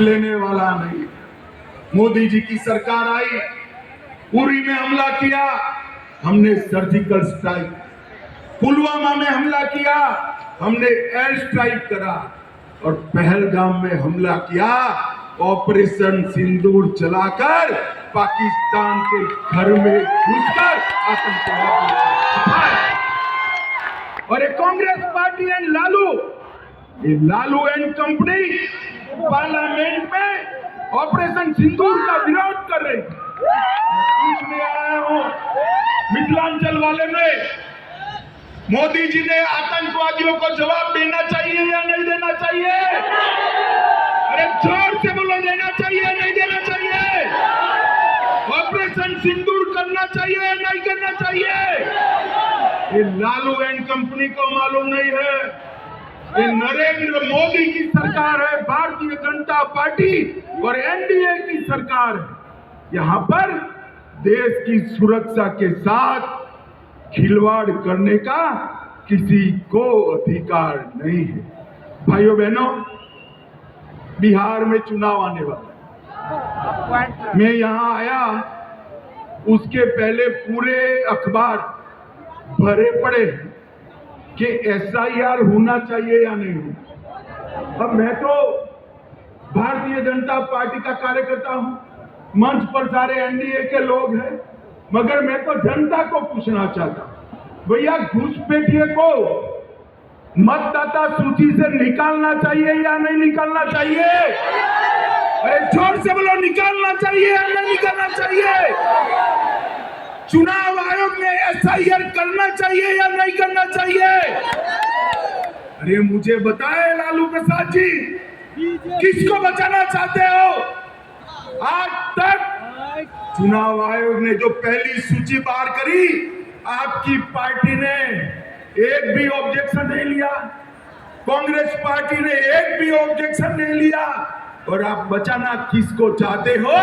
लेने वाला नहीं। मोदी जी की सरकार आई, उरी में हमला किया, हमने सर्जिकल स्ट्राइक, पुलवामा में हमला किया, हमने एयर स्ट्राइक करा, और पहलगाम में हमला किया, ऑपरेशन सिंदूर चलाकर पाकिस्तान के घर में घुसकर आतंकवाद। और ये Congress party and Lalu and company parliament में ऑपरेशन सिंदूर का विरोध कर रहे। पूछने आया हूं मिथिलांचल वाले में, मोदी जी ने आतंकवादियों को जवाब देना चाहिए या नहीं देना चाहिए? अरे जोर से बोलो, देना चाहिए या नहीं देना चाहिए? ऑपरेशन सिंदूर करना चाहिए या नहीं करना चाहिए? ये लालू एंड कंपनी को मालूम नहीं है, ये नरेंद्र मोदी की सरकार है, भारतीय जनता पार्टी और एनडीए की सरकार है। यहां पर देश की सुरक्षा के साथ खिलवाड़ करने का किसी को अधिकार नहीं है। भाइयों बहनों, बिहार में चुनाव आने वाला, मैं यहां आया उसके पहले पूरे अखबार भरे पड़े कि एसआईआर होना चाहिए या नहीं होना। अब मैं तो भारतीय जनता पार्टी का कार्यकर्ता हूं, मंच पर सारे एनडीए के लोग हैं, मगर मैं तो जनता को पूछना चाहता हूं, भैया घुसपैठिए को मतदाता सूची से निकालना चाहिए या नहीं निकालना चाहिए? अरे जोर से बोलो, निकालना चाहिए या नहीं निकालना चाहिए? चुनाव आयोग ने एसआईआर करना चाहिए या नहीं करना चाहिए? अरे मुझे बताएं लालू प्रसाद जी, किसको बचाना चाहते हो? आज तक चुनाव आयोग ने जो पहली सूची बाहर करी, आपकी पार्टी ने एक भी ऑब्जेक्शन नहीं लिया, कांग्रेस पार्टी ने एक भी ऑब्जेक्शन नहीं लिया। और आप बचाना किसको चाहते हो?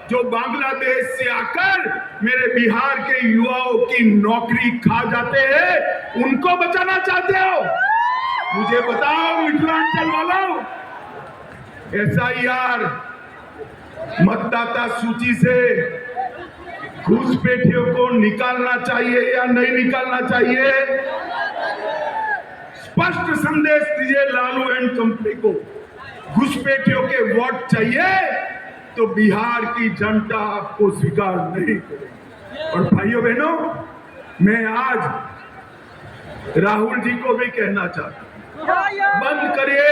जो बांग्लादेश से आकर मेरे बिहार के युवाओं की नौकरी खा जाते हैं, उनको बचाना चाहते हो? मुझे बताओ मिथिलांचल वालों, एसआईआर मतदाता सूची से घुसपैठियों को निकालना चाहिए या नहीं निकालना चाहिए? स्पष्ट संदेश दीजिए लालू एंड कंपनी को। घुसपैठियों के वोट चाहिए तो बिहार की जनता आपको स्वीकार नहीं करेगी। और भाइयों बहनों, मैं आज राहुल जी को भी कहना चाहता हूं, बंद करिए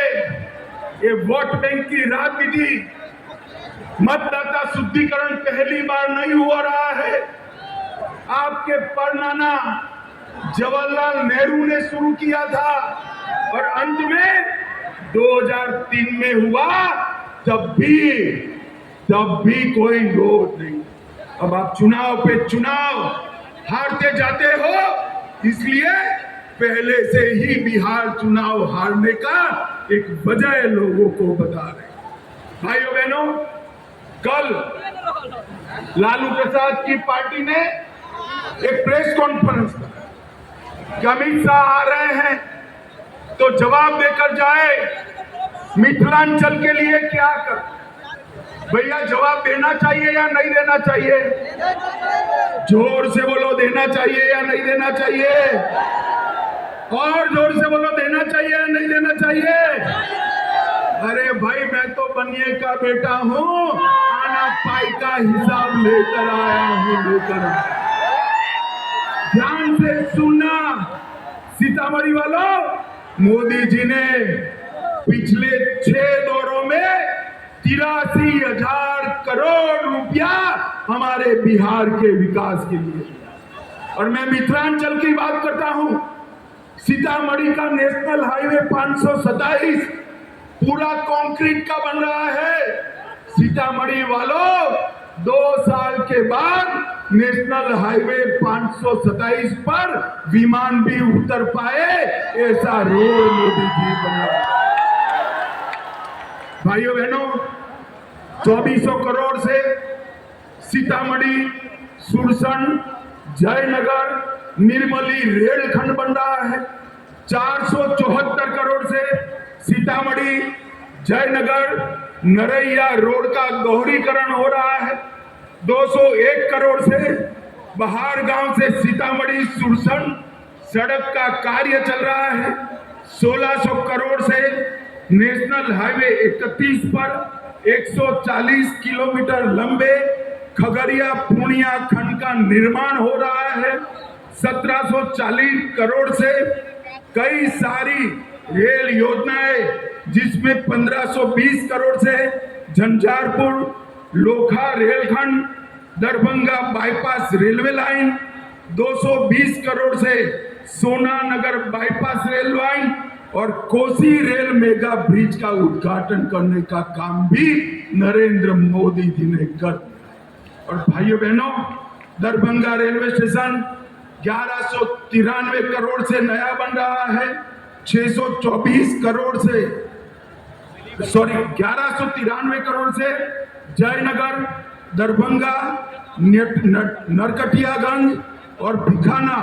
ये वोट बैंक की राजनीति। मतदाता शुद्धिकरण पहली बार नहीं हो रहा है, आपके परनाना जवाहरलाल नेहरू ने शुरू किया था और अंत में 2003 में हुआ, तब भी कोई लोड नहीं। अब आप चुनाव पे चुनाव हारते जाते हो, इसलिए पहले से ही बिहार चुनाव हारने का एक वजह लोगों को बता रहे। भाइयों बहनों, कल लालू प्रसाद की पार्टी ने एक प्रेस कॉन्फ्रेंस की, अमित शाह आ रहे हैं तो जवाब देकर जाए, मिथिलांचल के लिए क्या कर। भैया जवाब देना चाहिए या नहीं देना चाहिए? जोर से बोलो, देना चाहिए या नहीं देना चाहिए? और जोर से बोलो, देना चाहिए या नहीं देना चाहिए? अरे भाई, मैं तो बनिए का बेटा हूं, आना पाई का हिसाब लेकर आया हूं, ध्यान से सुनना सीतामढ़ी वालों, मोदी जी ने पिछले 6 दौरों में 83,000 करोड़ रुपया हमारे बिहार के विकास के लिए। और मैं मिथिलांचल की बात करता हूं, सीतामढ़ी का नेशनल हाईवे 527 पूरा कंक्रीट का बन रहा है। सीतामढ़ी वालों, 2 साल के बाद नेशनल हाईवे 527 पर विमान भी उतर पाए, ऐसा रोड मोदी जी बना। भाइयों बहनों, 2400 करोड़ से सीतामढ़ी, सुरसन, जयनगर, निर्मली रेलखंड बन रहा है। 474 करोड़ से सीतामढ़ी, जयनगर नरैया रोड का दोहरीकरण हो रहा है। 201 करोड़ से बहार गांव से सीतामढ़ी सुरसंड सड़क का कार्य चल रहा है। 1600 करोड़ से नेशनल हाईवे 31 पर 140 किलोमीटर लंबे खगड़िया पूर्णिया खंड का निर्माण हो रहा है। 1740 करोड़ से कई सारी रेल योजनाएं, जिसमें 1520 करोड़ से झंझारपुर लोखा रेलखंड, Darbhanga bypass railway line, 220 crore से सोना नगर बाईपास रेल लाइन और कोसी रेल मेगा ब्रिज का उद्घाटन करने का काम भी नरेंद्र मोदी जी ने कर दिया। और भाइयों बहनों, दरभंगा रेलवे स्टेशन 1193 करोड़ से नया बन रहा है। 1193 करोड़ से जयनगर, दरभंगा, नरकटियागंज और भिखाना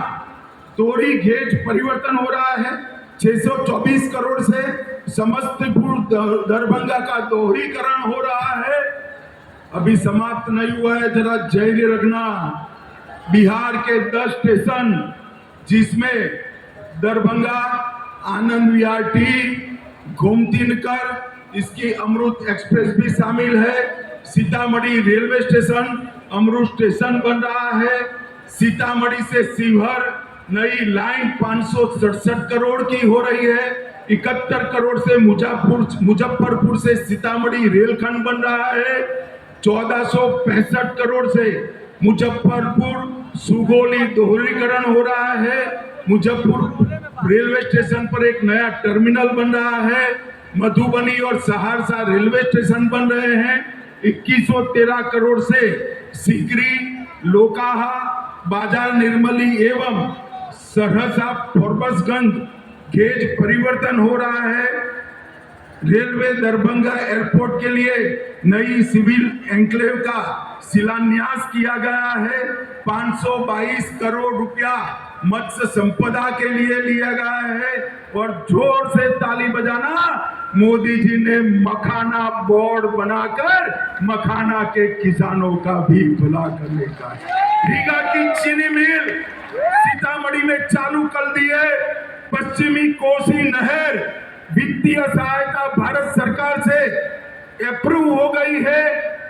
तोरी गेज परिवर्तन हो रहा है। 624 करोड़ से समस्तीपुर दरभंगा का दोहरीकरण हो रहा है। अभी समाप्त नहीं हुआ है, जरा धैर्य रखना। बिहार के 10 स्टेशन, जिसमें दरभंगा आनंद विहार गोमतीनकर, इसकी अमृत एक्सप्रेस भी शामिल है। सीतामढ़ी रेलवे स्टेशन अमृत स्टेशन बन रहा है। सीतामढ़ी से शिवहर नई लाइन 567 करोड़ की हो रही है। 71 करोड़ से मुजफ्फरपुर से सीतामढ़ी रेलखंड बन रहा है। 1465 करोड़ से मुजफ्फरपुर सुगौली दोहरीकरण हो रहा है। मुजफ्फरपुर रेलवे स्टेशन पर एक नया टर्मिनल बन रहा है। मधुबनी और सहरसा रेलवे स्टेशन बन रहे हैं। 2113 करोड़ से सिकरी, लोकाहा, बाजार निर्मली एवं सहरसा फॉरबसगंज गेज परिवर्तन हो रहा है। रेलवे दरभंगा एयरपोर्ट के लिए नई सिविल एन्क्लेव का शिलान्यास किया गया है। 522 करोड़ रुपया मत्स्य संपदा के लिए लिया गया है। और जोर से ताली बजाना, मोदी जी ने मखाना बोर्ड बनाकर मखाना के किसानों का भी भला करने का। रीगा की चीनी मिल सीतामढ़ी में चालू कर दी है। पश्चिमी कोसी नहर वित्तीय सहायता भारत सरकार से अप्रूव हो गई है।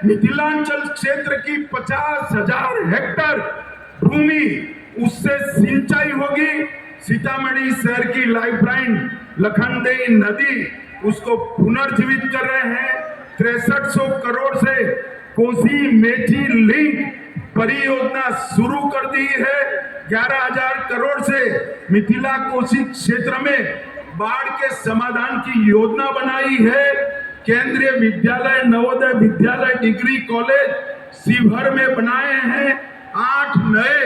मिथिलांचल क्षेत्र की 50,000 हेक्टेयर भूमि उससे सिंचाई होगी। सीतामढ़ी शहर की लाइफलाइन लखनदेई नदी, उसको पुनर्जीवित कर रहे हैं। 6300 करोड़ से कोसी मेची लिंक परियोजना शुरू कर दी है। 11,000 करोड़ से मिथिला कोसी क्षेत्र में बाढ़ के समाधान की योजना बनाई है। केंद्रीय विद्यालय, नवोदय विद्यालय, डिग्री कॉलेज शिवहर में बनाए हैं। 8 नए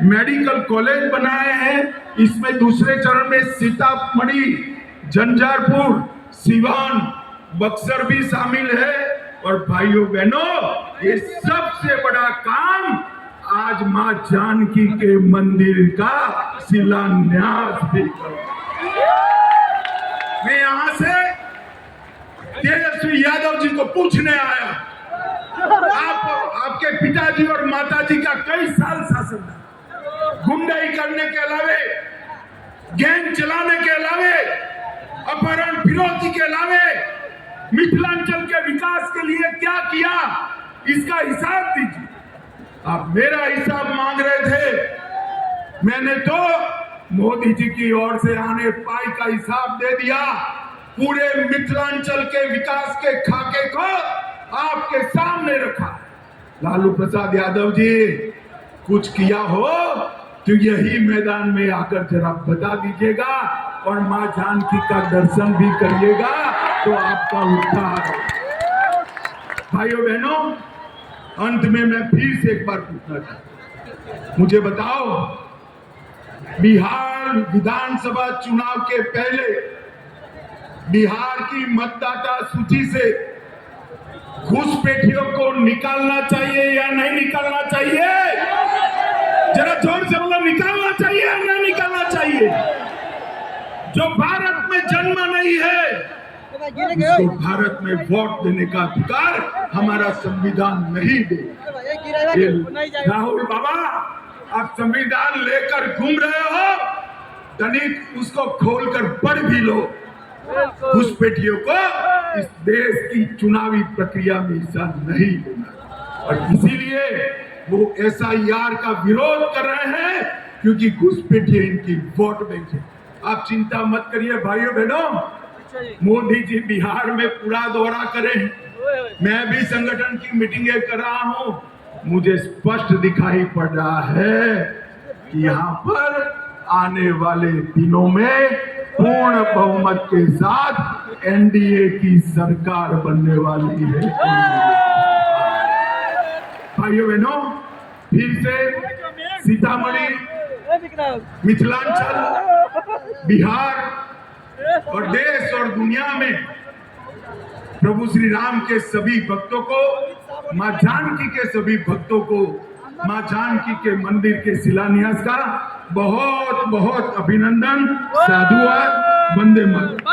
मेडिकल कॉलेज बनाए हैं। इसमें दूसरे चरण में सीतामढ़ी, झंझारपुर, सिवान, बक्सर भी शामिल है। और भाइयों बहनों, ये सबसे बड़ा काम आज मां जानकी के मंदिर का शिलान्यास भी कर। मैं यहां से तेजस्वी यादव जी को पूछने आया, आपके पिताजी और माताजी का कई साल शासन था। गुंडाई करने के अलावे, गैंग चलाने के अलावे, अपहरण फिरौती के अलावे मिथिलांचल के विकास के लिए क्या किया, इसका हिसाब दीजिए। आप मेरा हिसाब मांग रहे थे, मैंने तो मोदी जी की ओर से आने पाई का हिसाब दे दिया। पूरे मिथिलांचल के विकास के खाके को आपके सामने रखा। लालू प्रसाद यादव जी, कुछ किया हो तो यही मैदान में आकर जरा बता दीजिएगा और मां जानकी का दर्शन भी करिएगा तो आपका उद्धार। भाइयों बहनों, अंत में मैं फिर से एक बार पूछना चाहता हूं, मुझे बताओ, बिहार विधानसभा चुनाव के पहले बिहार की मतदाता सूची से घुसपैठियों को निकालना चाहिए या नहीं निकालना चाहिए? जरा जोर से बोलो, निकालना चाहिए या नहीं निकालना चाहिए? जो भारत में जन्म नहीं है उसको भारत में वोट देने का अधिकार हमारा संविधान नहीं दे। ये राहुल बाबा, आप संविधान लेकर घूम रहे हो, तनिक उसको खोलकर पढ़ भी लो। घुसपैठियों को इस देश की चुनावी प्रक्रिया में हिस्सा नहीं लेना, और इसीलिए वो SIR का विरोध कर रहे हैं, क्योंकि घुसपैठिए इनकी वोट बैंक है। आप चिंता मत करिए भाइयों बहनों, मोदी जी बिहार में पूरा दौरा करें। मैं भी संगठन की मीटिंगें कर रहा हूं, मुझे स्पष्ट दिखाई पड़ रहा है कि यहाँ पर आने वाले दिनों में पूर्ण बहुमत के साथ NDA की सरकार बनने वाली है। भाइयों बहनों, फिर से सीतामढ़ी, मिथिलांचल, बिहार और देश और दुनिया में प्रभु श्री राम के सभी भक्तों को, मां जानकी के सभी भक्तों को मां जानकी के मंदिर के शिलान्यास का बहुत बहुत अभिनंदन, साधुवाद, वंदे मातरम।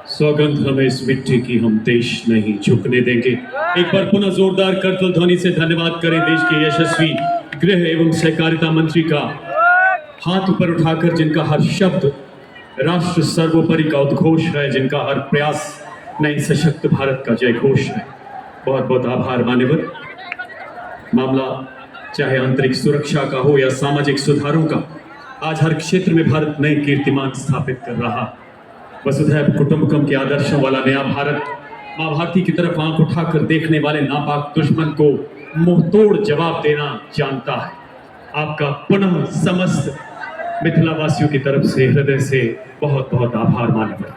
सौगंध हमें इस मिट्टी की, हम देश नहीं झुकने देंगे। एक बार पुनः जोरदार करतल ध्वनि से धन्यवाद करें देश के यशस्वी गृह एवं सहकारिता मंत्री का, हाथ ऊपर उठाकर जिनका हर शब्द राष्ट्र सर्वोपरि का उद्घोष है, जिनका हर प्रयास नए सशक्त भारत का जय घोष है। बहुत बहुत आभार मान्यवर। मामला चाहे आंतरिक सुरक्षा का हो या सामाजिक सुधारों का, आज हर क्षेत्र में भारत नए कीर्तिमान स्थापित कर रहा। वसुधैव कुटुंबकम के आदर्शों वाला नया भारत मां भारती की तरफ आंख उठाकर देखने वाले नापाक दुश्मन को मुंहतोड़ जवाब देना जानता है। आपका पुनः समस्त मिथिला वासियों की तरफ से हृदय से बहुत बहुत आभार मान्यवर।